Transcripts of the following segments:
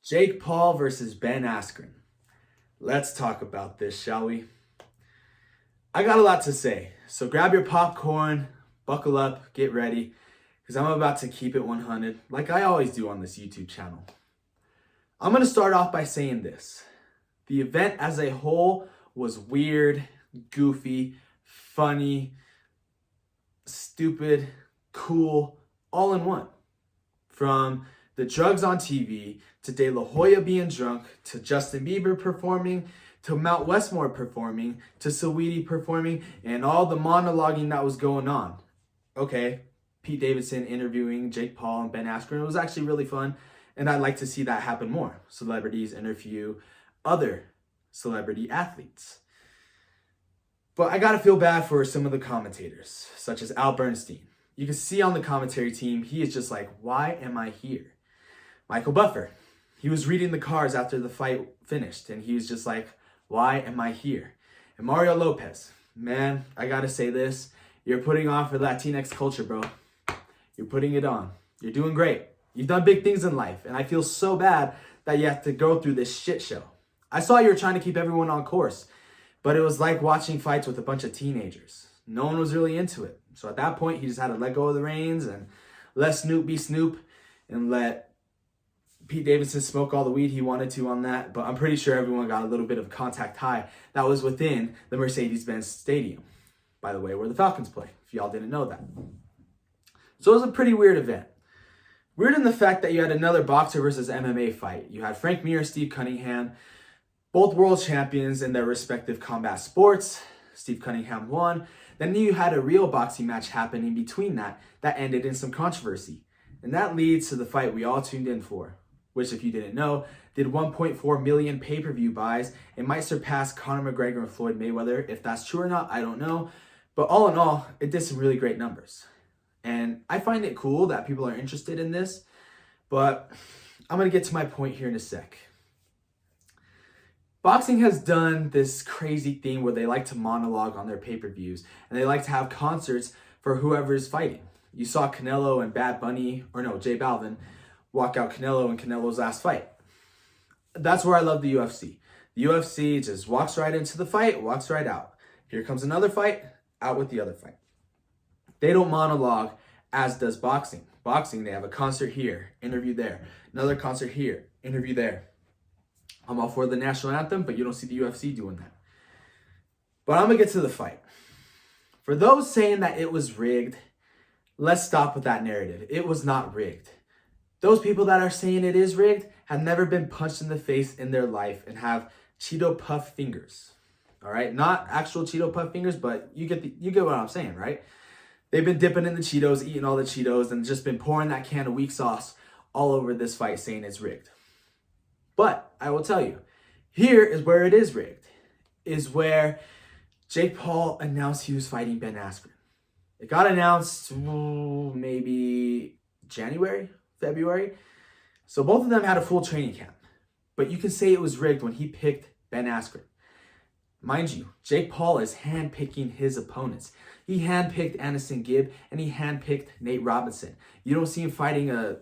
Jake Paul versus Ben Askren. Let's talk about this, shall we? I got a lot to say, so grab your popcorn, buckle up, get ready, because I'm about to keep it 100, like I always do on this YouTube channel. I'm going to start off by saying this. The event as a whole was weird, goofy, funny, stupid, cool, all in one. From the drugs on TV, to De La Hoya being drunk, to Justin Bieber performing, to Mount Westmore performing, to Saweetie performing, and all the monologuing that was going on. Okay, Pete Davidson interviewing Jake Paul and Ben Askren. It was actually really fun, and I'd like to see that happen more. Celebrities interview other celebrity athletes. But I gotta feel bad for some of the commentators, such as Al Bernstein. You can see on the commentary team, he is just like, why am I here? Michael Buffer, he was reading the cards after the fight finished, and he was just like, why am I here? And Mario Lopez, man, I gotta say this, you're putting on for Latinx culture, bro. You're putting it on. You're doing great. You've done big things in life, and I feel so bad that you have to go through this shit show. I saw you were trying to keep everyone on course, but it was like watching fights with a bunch of teenagers. No one was really into it. So at that point, he just had to let go of the reins and let Snoop be Snoop and let Pete Davidson smoke all the weed he wanted to on that. But I'm pretty sure everyone got a little bit of contact high that was within the Mercedes-Benz Stadium, by the way, where the Falcons play, if y'all didn't know that. So it was a pretty weird event. Weird in the fact that you had another boxer versus MMA fight. You had Frank Mir, Steve Cunningham, both world champions in their respective combat sports. Steve Cunningham won. Then you had a real boxing match happen in between that ended in some controversy. And that leads to the fight we all tuned in for, which, if you didn't know, did 1.4 million pay-per-view buys. It might surpass Conor McGregor and Floyd Mayweather. If that's true or not, I don't know. But all in all, it did some really great numbers. And I find it cool that people are interested in this, but I'm going to get to my point here in a sec. Boxing has done this crazy thing where they like to monologue on their pay-per-views, and they like to have concerts for whoever's fighting. You saw Canelo and J Balvin walk out Canelo in Canelo's last fight. That's where I love the UFC. The UFC just walks right into the fight, walks right out. Here comes another fight, out with the other fight. They don't monologue as does boxing. Boxing, they have a concert here, interview there. Another concert here, interview there. I'm all for the national anthem, but you don't see the UFC doing that. But I'm going to get to the fight. For those saying that it was rigged, let's stop with that narrative. It was not rigged. Those people that are saying it is rigged have never been punched in the face in their life and have Cheeto Puff fingers. All right? Not actual Cheeto Puff fingers, but you get what I'm saying, right? They've been dipping in the Cheetos, eating all the Cheetos, and just been pouring that can of weak sauce all over this fight saying it's rigged. But I will tell you, here is where it is rigged, is where Jake Paul announced he was fighting Ben Askren. It got announced maybe January, February. So both of them had a full training camp. But you can say it was rigged when he picked Ben Askren. Mind you, Jake Paul is handpicking his opponents. He handpicked Anderson Gibb and he handpicked Nate Robinson. You don't see him fighting a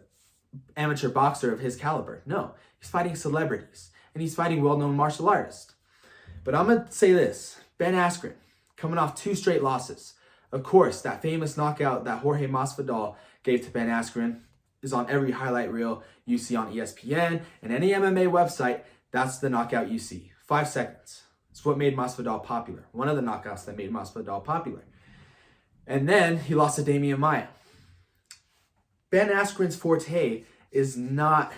amateur boxer of his caliber. No, he's fighting celebrities and he's fighting well-known martial artists. But I'm going to say this. Ben Askren, coming off 2 straight losses. Of course, that famous knockout that Jorge Masvidal gave to Ben Askren is on every highlight reel you see on ESPN and any MMA website. That's the knockout you see. 5 seconds. It's what made Masvidal popular. One of the knockouts that made Masvidal popular. And then he lost to Damian Maia. Ben Askren's forte is not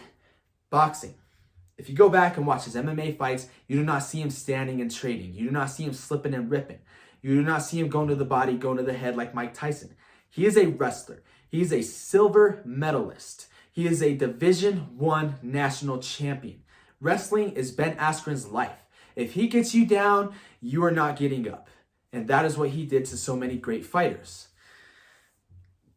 boxing. If you go back and watch his MMA fights, you do not see him standing and trading. You do not see him slipping and ripping. You do not see him going to the body, going to the head like Mike Tyson. He is a wrestler. He is a silver medalist. He is a Division I national champion. Wrestling is Ben Askren's life. If he gets you down, you are not getting up. And that is what he did to so many great fighters.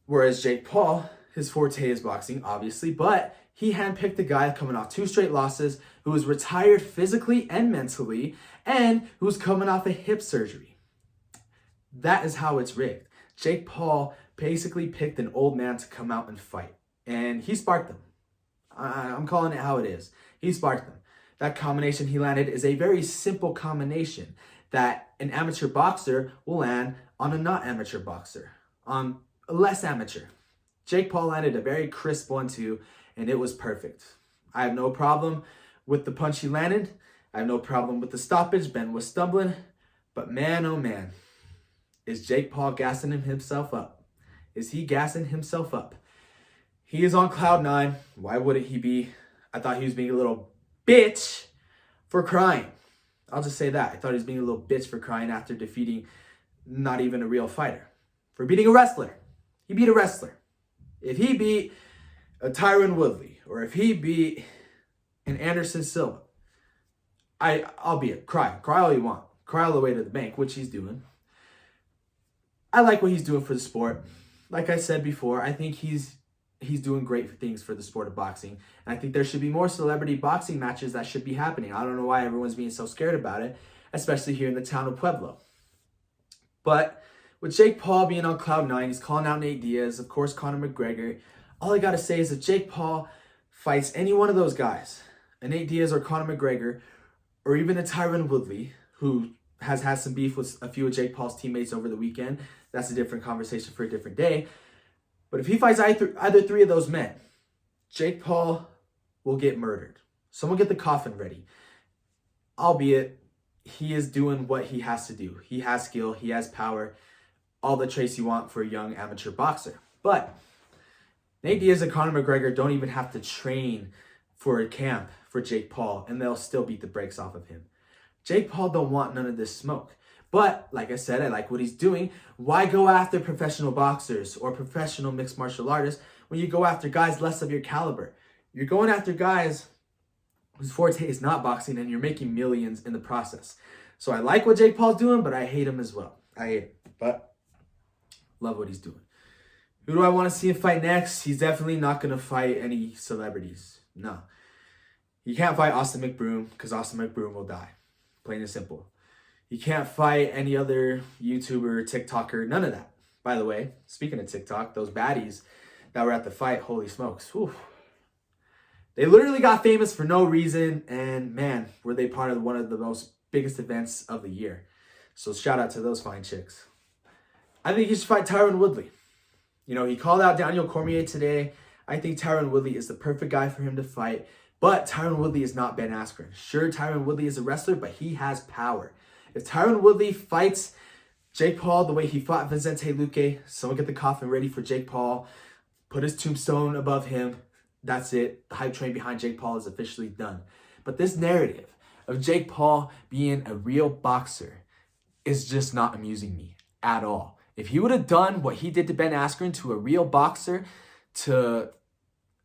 Whereas Jake Paul, his forte is boxing, obviously, but he handpicked a guy coming off 2 straight losses who was retired physically and mentally and who's coming off a hip surgery. That is how it's rigged. Jake Paul basically picked an old man to come out and fight, and he sparked them. I'm calling it how it is. He sparked them. That combination he landed is a very simple combination that an amateur boxer will land on a not amateur boxer, on a less amateur. Jake Paul landed a very crisp 1-2, and it was perfect. I have no problem with the punch he landed. I have no problem with the stoppage. Ben was stumbling. But man, oh man, is Jake Paul gassing himself up? Is he gassing himself up? He is on cloud 9. Why wouldn't he be? I thought he was being a little bitch for crying. I'll just say that. I thought he was being a little bitch for crying after defeating not even a real fighter. For beating a wrestler. He beat a wrestler. If he beat a Tyron Woodley, or if he beat an Anderson Silva, I'll be it. Cry all you want. Cry all the way to the bank, which he's doing. I like what he's doing for the sport. Like I said before, I think he's doing great things for the sport of boxing. And I think there should be more celebrity boxing matches that should be happening. I don't know why everyone's being so scared about it, especially here in the town of Pueblo. But with Jake Paul being on cloud 9, he's calling out Nate Diaz, of course, Conor McGregor. All I got to say is if Jake Paul fights any one of those guys, a Nate Diaz or Conor McGregor, or even a Tyron Woodley, who has had some beef with a few of Jake Paul's teammates over the weekend, that's a different conversation for a different day. But if he fights either three of those men, Jake Paul will get murdered. Someone get the coffin ready. Albeit, he is doing what he has to do. He has skill, he has power, all the traits you want for a young amateur boxer. But Nate Diaz and Conor McGregor don't even have to train for a camp for Jake Paul, and they'll still beat the brakes off of him. Jake Paul don't want none of this smoke. But, like I said, I like what he's doing. Why go after professional boxers or professional mixed martial artists when you go after guys less of your caliber? You're going after guys whose forte is not boxing, and you're making millions in the process. So I like what Jake Paul's doing, but I hate him as well. I hate him, but love what he's doing. Who do I want to see him fight next? He's definitely not going to fight any celebrities. No. He can't fight Austin McBroom because Austin McBroom will die. Plain and simple. You can't fight any other YouTuber, TikToker, none of that. By the way, speaking of TikTok, those baddies that were at the fight, holy smokes. Whew. They literally got famous for no reason, and man, were they part of one of the most biggest events of the year. So shout out to those fine chicks. I think he should fight Tyron Woodley. You know, he called out Daniel Cormier today. I think Tyron Woodley is the perfect guy for him to fight, but Tyron Woodley is not Ben Askren. Sure, Tyron Woodley is a wrestler, but he has power. If Tyron Woodley fights Jake Paul the way he fought Vicente Luque, someone get the coffin ready for Jake Paul, put his tombstone above him, that's it. The hype train behind Jake Paul is officially done. But this narrative of Jake Paul being a real boxer is just not amusing me at all. If he would have done what he did to Ben Askren to a real boxer, to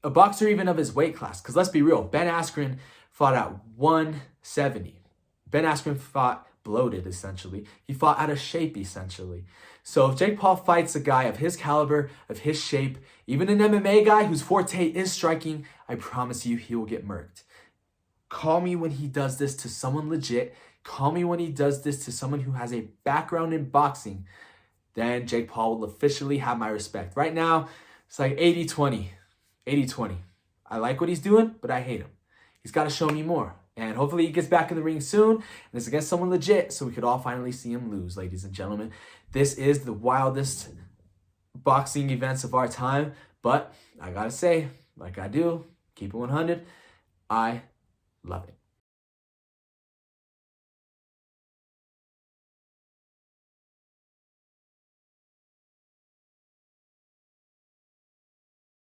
a boxer even of his weight class, because let's be real, Ben Askren fought at 170. Ben Askren fought bloated, essentially. He fought out of shape, essentially. So if Jake Paul fights a guy of his caliber, of his shape, even an MMA guy whose forte is striking, I promise you he will get murked. Call me when he does this to someone legit. Call me when he does this to someone who has a background in boxing. Then Jake Paul will officially have my respect. Right now, it's like 80-20. 80-20. I like what he's doing, but I hate him. He's got to show me more. And hopefully he gets back in the ring soon and it's against someone legit so we could all finally see him lose, ladies and gentlemen. This is the wildest boxing events of our time. But I got to say, like I do, keep it 100. I love it.